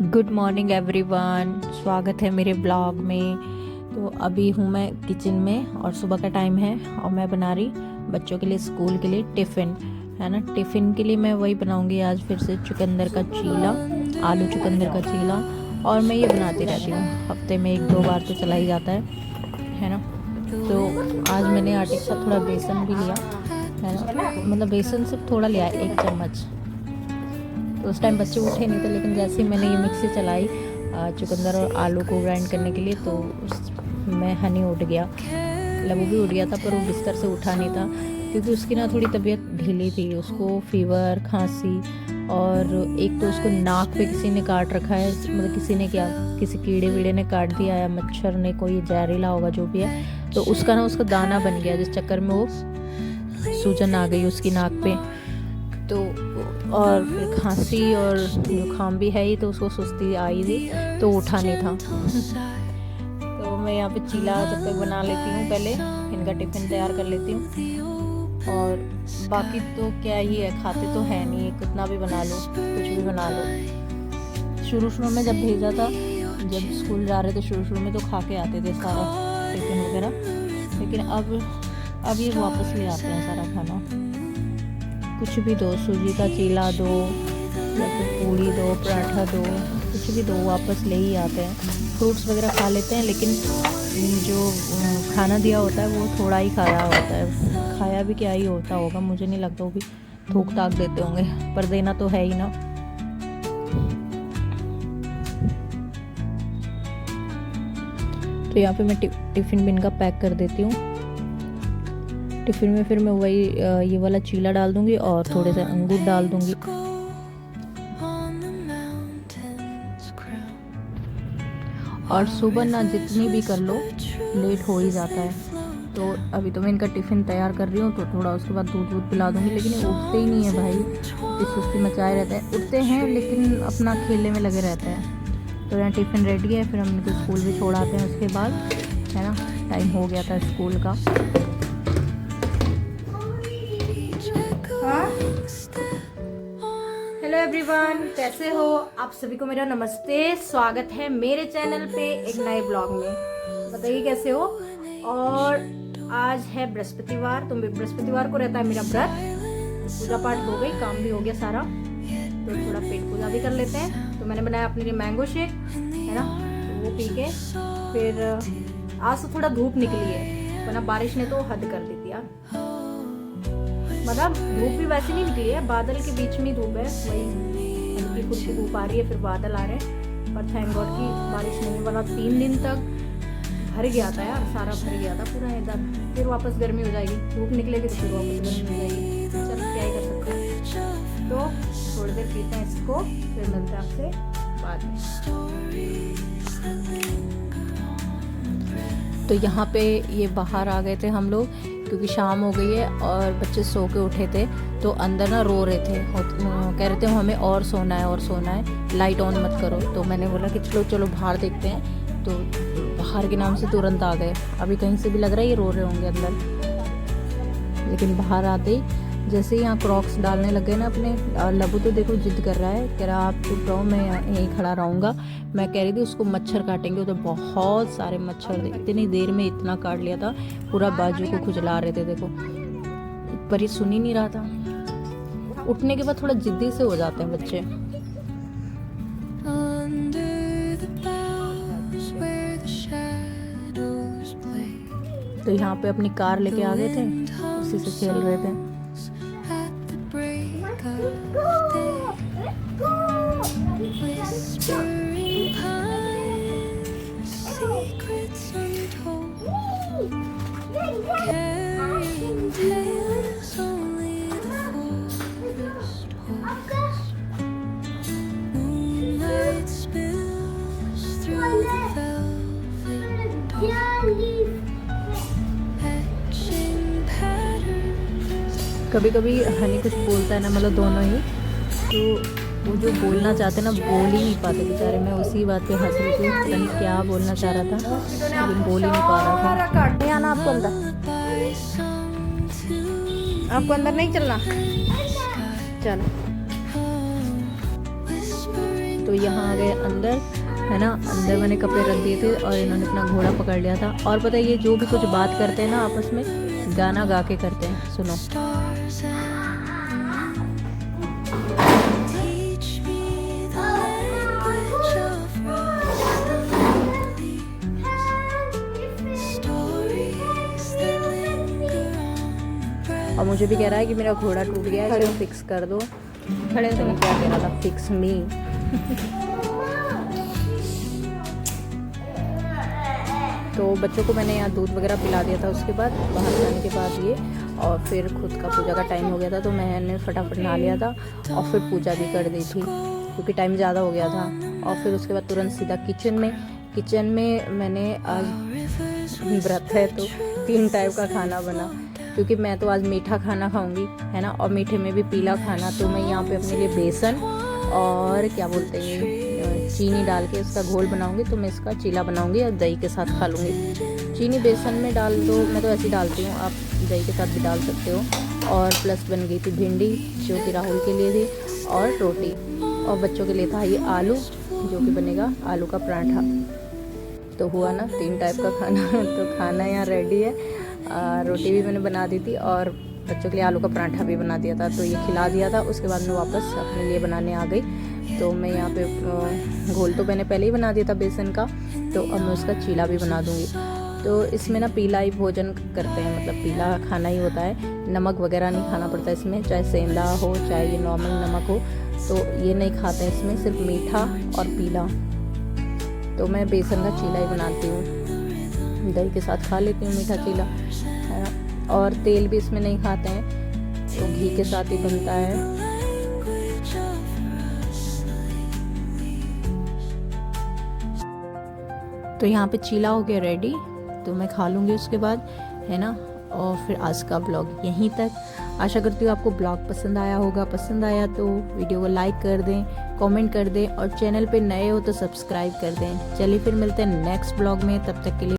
Good morning everyone, स्वागत है मेरे ब्लॉग में। तो अभी हूँ मैं किचन में और सुबह का टाइम है और मैं बना रही बच्चों के लिए स्कूल के लिए टिफ़िन, है ना। टिफ़िन के लिए मैं वही बनाऊँगी आज फिर से, चुकंदर का चीला, आलू चुकंदर का चीला। और मैं ये बनाती रहती हूँ, हफ्ते में 1-2 बार तो चला ही जाता है ना। तो आज मैंने आटे के साथ थोड़ा बेसन भी लिया, है ना। मतलब बेसन सिर्फ थोड़ा लिया, 1 चम्मच। तो उस टाइम बच्चे उठे नहीं थे, लेकिन जैसे ही मैंने ये मिक्सी चलाई चुकंदर और आलू को ग्राइंड करने के लिए, तो उसमें हनी उठ गया, लबू भी उठ गया था, पर वो बिस्तर से उठा नहीं था क्योंकि उसकी ना थोड़ी तबीयत ढीली थी। उसको फीवर, खांसी, और एक तो उसको नाक पे किसी ने काट रखा है, मतलब किसी ने क्या, किसी कीड़े वीड़े ने काट दिया या मच्छर ने, कोई जहरीला होगा जो भी है, तो उसका ना उसका दाना बन गया, जिस चक्कर में वो सूजन आ गई उसकी नाक पे। तो और फिर खांसी और जुकाम भी है ही, तो उसको सुस्ती आई थी, तो उठा नहीं था। तो मैं यहाँ पे चीला जब तक बना लेती हूँ, पहले इनका टिफ़िन तैयार कर लेती हूँ। और बाकी तो क्या ही है, खाते तो है नहीं, कितना भी बना लो, कुछ भी बना लो। शुरू में जब भेजा था, जब स्कूल जा रहे थे, शुरू में तो खा के आते थे सारा टिफ़िन वगैरह, लेकिन अब ये वापस ले आते हैं सारा खाना। कुछ भी दो, सूजी का चीला दो या फिर पूड़ी दो, पराठा दो, कुछ भी दो, वापस ले ही आते हैं। फ्रूट्स वगैरह खा लेते हैं, लेकिन जो खाना दिया होता है वो थोड़ा ही खाया होता है, खाया भी क्या ही होता होगा, मुझे नहीं लगता वो भी थूक ताक देते होंगे, पर देना तो है ही ना। तो यहाँ पे मैं टिफ़िन भी इनका पैक कर देती हूँ। टिफ़िन में फिर मैं वही ये वाला चीला डाल दूंगी और थोड़े से अंगूर डाल दूंगी। और सुबह ना जितनी भी कर लो, लेट हो ही जाता है। तो अभी तो मैं इनका टिफ़िन तैयार कर रही हूँ, तो थोड़ा उसके बाद दूध पिला दूंगी। लेकिन ये उठते ही नहीं है भाई, सुस्ती मचाए रहते हैं। उठते हैं लेकिन अपना खेलने में लगे रहते हैं। तो यहाँ टिफ़िन रेडी है, फिर हम इनको स्कूल भी छोड़ आते हैं उसके बाद, है ना। टाइम हो गया था स्कूल का। हेलो एवरीवन, कैसे हो आप सभी को मेरा नमस्ते, स्वागत है मेरे चैनल पे एक नए ब्लॉग में। बताइए कैसे हो। और आज है बृहस्पतिवार, तो बृहस्पतिवार को रहता है मेरा व्रत। पूजा पाठ हो गई, काम भी हो गया सारा, तो थोड़ा पेट पूजा भी कर लेते हैं। तो मैंने बनाया अपने लिए मैंगो शेक, है ना, तो वो पी के फिर आज तो थोड़ा धूप निकली है, वरना बारिश ने तो हद कर दी थी यार। मतलब धूप भी वैसे नहीं निकली है, बादल के बीच में धूप है, वही हल्की फुल्की धूप आ रही है, फिर बादल आ रहे हैं। पर थैंक गॉड की बारिश नहीं, वाला 3 दिन तक भर गया था यार, सारा भर गया था पूरा इधर। फिर वापस गर्मी हो जाएगी, धूप निकलेगी तो फिर वापस गर्मी हो जाएगी। चल क्या ही कर सकते हैं। तो थोड़ी देर पीते हैं इसको, फिर मिलते हैं आपसे बाद में। तो यहाँ पे ये बाहर आ गए थे हम लोग, क्योंकि शाम हो गई है और बच्चे सो के उठे थे, तो अंदर ना रो रहे थे, कह रहे थे हमें और सोना है, लाइट ऑन मत करो। तो मैंने बोला कि चलो बाहर देखते हैं। तो बाहर के नाम से तुरंत आ गए। अभी कहीं से भी लग रहा है ये रो रहे होंगे अंदर, लेकिन बाहर आते ही जैसे ही यहाँ क्रॉक्स डालने लगे ना अपने, लबू तो देखो जिद कर रहा है, कह रहा आप चुप रहो, मैं यहीं खड़ा रहूँगा। मैं कह रही थी उसको मच्छर काटेंगे, तो बहुत सारे मच्छर थे, इतनी देर में इतना काट लिया था, पूरा बाजू को खुजला रहे थे देखो, पर ये सुन ही नहीं रहा था। उठने के बाद थोड़ा जिद्दी से हो जाते हैं बच्चे। तो यहाँ पे अपनी कार लेके आ गए थे, उसी से खेल रहे थे। कभी कभी हनी कुछ बोलता है ना, मतलब दोनों ही, तो वो जो बोलना चाहते ना बोल ही नहीं पाते बेचारे। मैं उसी बात पे हंस रही थी, पता नहीं क्या बोलना चाह रहा था, लेकिन बोल ही नहीं पा रहा था। नहीं आना आपको अंदर, आपको अंदर नहीं चलना, चलो। तो यहाँ आ गए अंदर, है ना। अंदर मैंने कपड़े रख दिए थे और इन्होंने अपना घोड़ा पकड़ लिया था। और पता है ये जो भी कुछ बात करते हैं ना आपस में, गाना गा के करते हैं, सुनो। और मुझे भी कह रहा है कि मेरा घोड़ा टूट गया है, इसको फिक्स कर दो। खड़े तो क्या कह रहा था, फिक्स मी। तो बच्चों को मैंने यहाँ दूध वगैरह पिला दिया था। उसके बाद बाहर जाने के बाद ये, और फिर खुद का पूजा का टाइम हो गया था, तो मैंने फटाफट नहा लिया था और फिर पूजा भी कर दी थी क्योंकि टाइम ज़्यादा हो गया था। और फिर उसके बाद तुरंत सीधा किचन में मैंने आज व्रत है तो 3 टाइप का खाना बना, क्योंकि मैं तो आज मीठा खाना खाऊंगी, है ना, और मीठे में भी पीला खाना। तो मैं यहाँ पे अपने लिए बेसन और क्या बोलते हैं चीनी डाल के इसका घोल बनाऊंगी। तो मैं इसका चीला बनाऊंगी और दही के साथ खा लूँगी। चीनी बेसन में डाल दो, मैं तो ऐसे ही डालती हूँ, आप दही के साथ भी डाल सकते हो। और प्लस बन गई थी भिंडी जो कि राहुल के लिए थी, और रोटी। और बच्चों के लिए था ये आलू, जो कि बनेगा आलू का पराठा। तो हुआ ना 3 टाइप का खाना। तो खाना यहाँ रेडी है। रोटी भी मैंने बना दी थी और बच्चों के लिए आलू का पराठा भी बना दिया था। तो ये खिला दिया था। उसके बाद मैं वापस अपने लिए बनाने आ गई। तो मैं यहाँ पे घोल तो मैंने पहले ही बना दिया था बेसन का, तो अब मैं उसका चीला भी बना दूँगी। तो इसमें ना पीला ही भोजन करते हैं, मतलब पीला खाना ही होता है, नमक वगैरह नहीं खाना पड़ता इसमें, चाहे सेंधा हो चाहे ये नॉर्मल नमक हो, तो ये नहीं खाते हैं इसमें, सिर्फ मीठा और पीला। तो मैं बेसन का चीला ही बनाती हूँ, दही के साथ खा लेती हूँ मीठा चीला, है ना। और तेल भी इसमें नहीं खाते हैं, तो घी के साथ ही बनता है। तो यहाँ पे चीला हो गया रेडी, तो मैं खा लूँगी उसके बाद, है ना। और फिर आज का ब्लॉग यहीं तक। आशा करती हूँ आपको ब्लॉग पसंद आया होगा। पसंद आया तो वीडियो को लाइक कर दें, कमेंट कर दें, और चैनल पे नए हो तो सब्सक्राइब कर दें। चलिए फिर मिलते हैं नेक्स्ट ब्लॉग में, तब तक के लिए